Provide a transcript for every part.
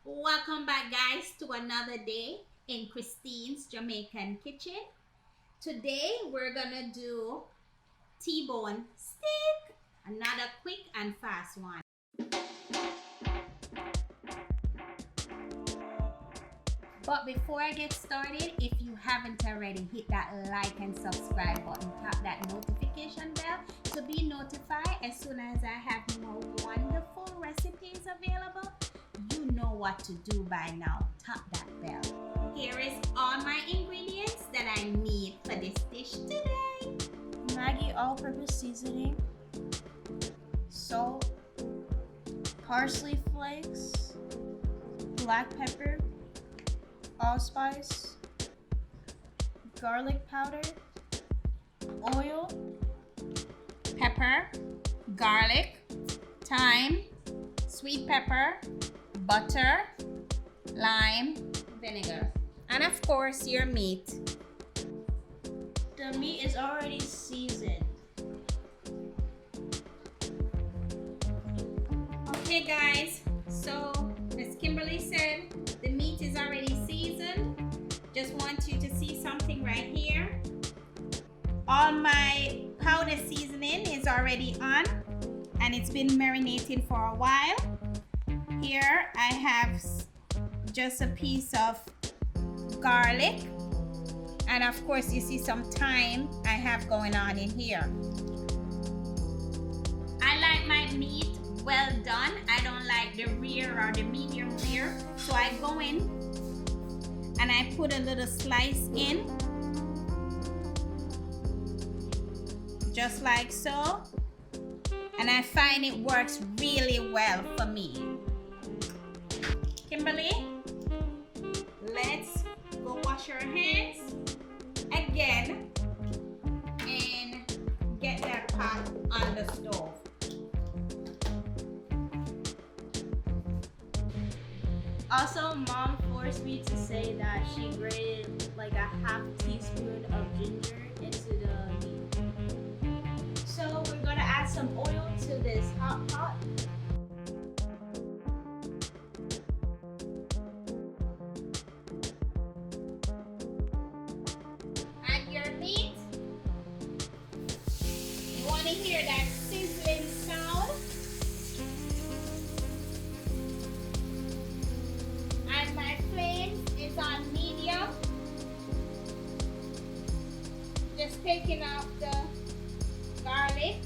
Welcome back, guys, to another day in Christine's Jamaican kitchen. Today we're gonna do T-bone steak, another quick and fast one. But before I get started, if you haven't already, hit that like and subscribe button, tap that notification bell to be notified as soon as I have more wonderful recipes available. You know what to do by now. Tap that bell. Here is all my ingredients that I need for this dish today. Maggie all-purpose seasoning, salt, parsley flakes, black pepper, allspice, garlic powder, oil, Pepper, garlic, thyme, sweet pepper, butter, lime, vinegar, and of course your meat. The meat is already seasoned. Okay guys, so as Kimberly said, the meat is already seasoned. Just want you to see something right here. All my powder seasoning is already on and it's been marinating for a while. Here I have just a piece of garlic, and of course you see some thyme I have going on in here. I like my meat well done. I don't like the rare or the medium rare, so I go in and I put a little slice in, just like so, and I find it works really well for me. Kimberly, let's go wash our hands again and get that pot on the stove. Also, Mom forced me to say that she grated like a half teaspoon of ginger into the meat. So we're gonna add some oil to this hot pot. Add your meat. You want to hear that sizzling sound? And my flame is on medium. Just taking out the garlic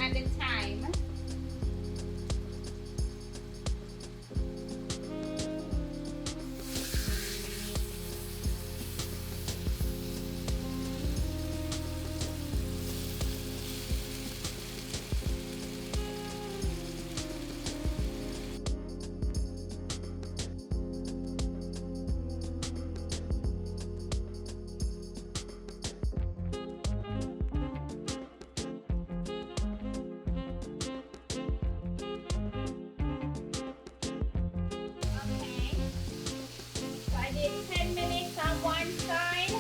and the thyme. So I did 10 minutes on one side.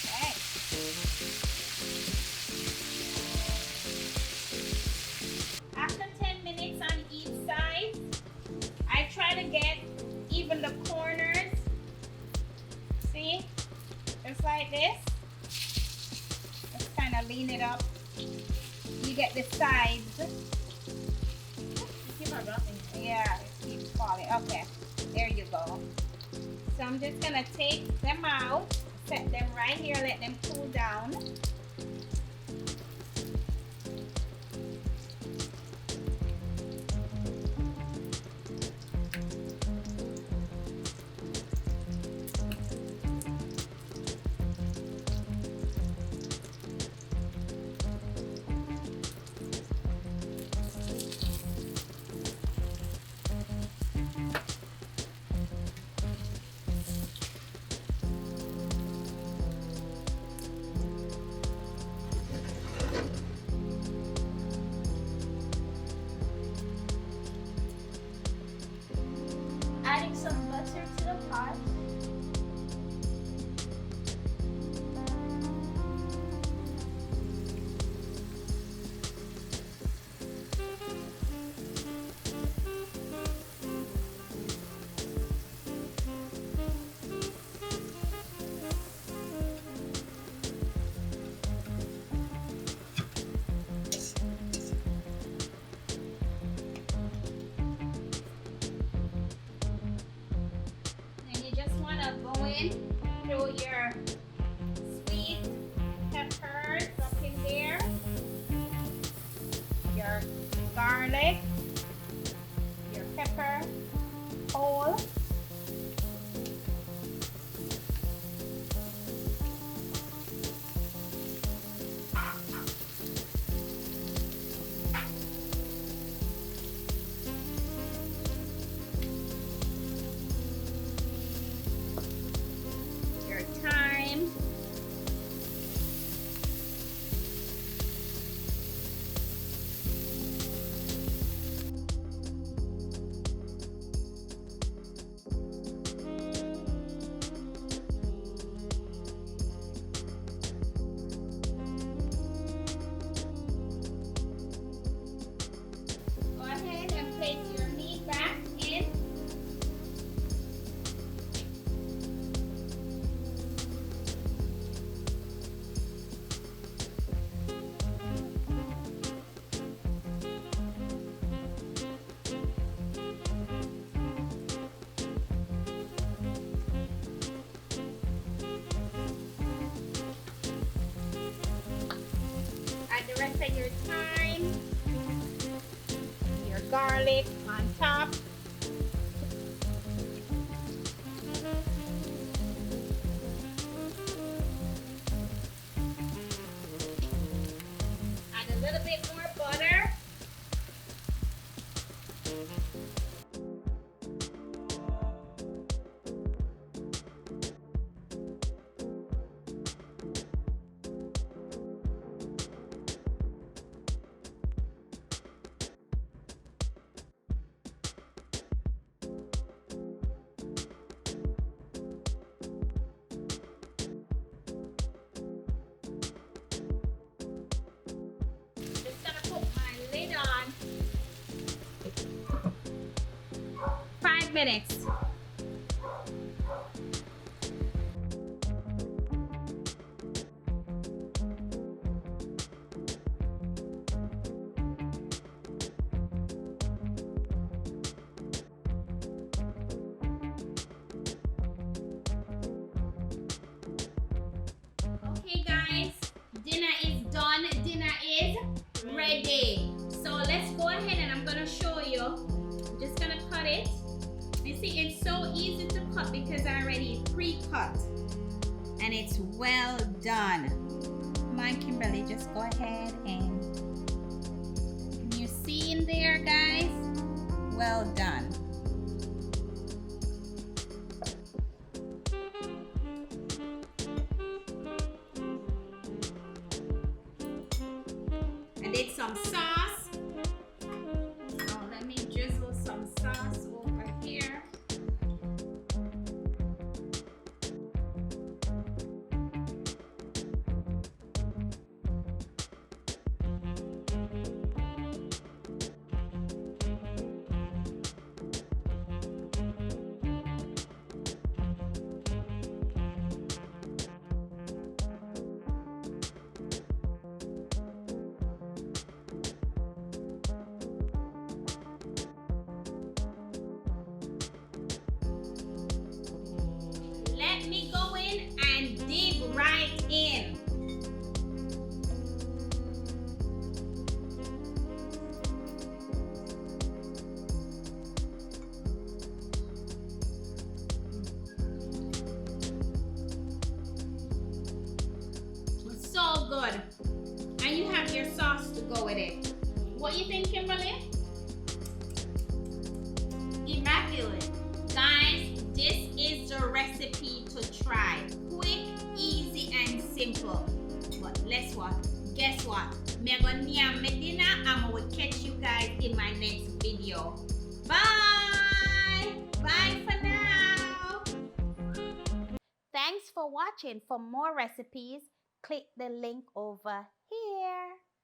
Okay. After 10 minutes on each side, I try to get even the corners. See? Just like this. Just kind of lean it up. You get the sides. Keep on dropping. Yeah, it keeps falling. Okay, there you go. So I'm just gonna take them out, set them right here, let them cool down. hot. Go in through your sweet peppers up in there, your garlic, your pepper whole, thyme, go ahead and place your meat back in. Add the rest of your thyme, your garlic on top. Add a little bit more butter. Just gonna put my lid on. 5 minutes. Okay guys, dinner is done. Dinner is ready. So let's go ahead and I'm gonna show you. I'm just gonna cut it. You see, it's so easy to cut because I already pre-cut and it's well done. Come on, Kimberly, just go ahead and can you see in there, guys? Well done. I did some sauce. So let me drizzle some sauce over here. Let me go in and dig right in. It's so good. And you have your sauce to go with it. What you think, Kimberly? Immaculate. Guys, this is the recipe to try. Quick, easy, and simple. But guess what? I'm gonna name my dinner and I will catch you guys in my next video. Bye! Bye for now! for watching. For more recipes, click the link over here.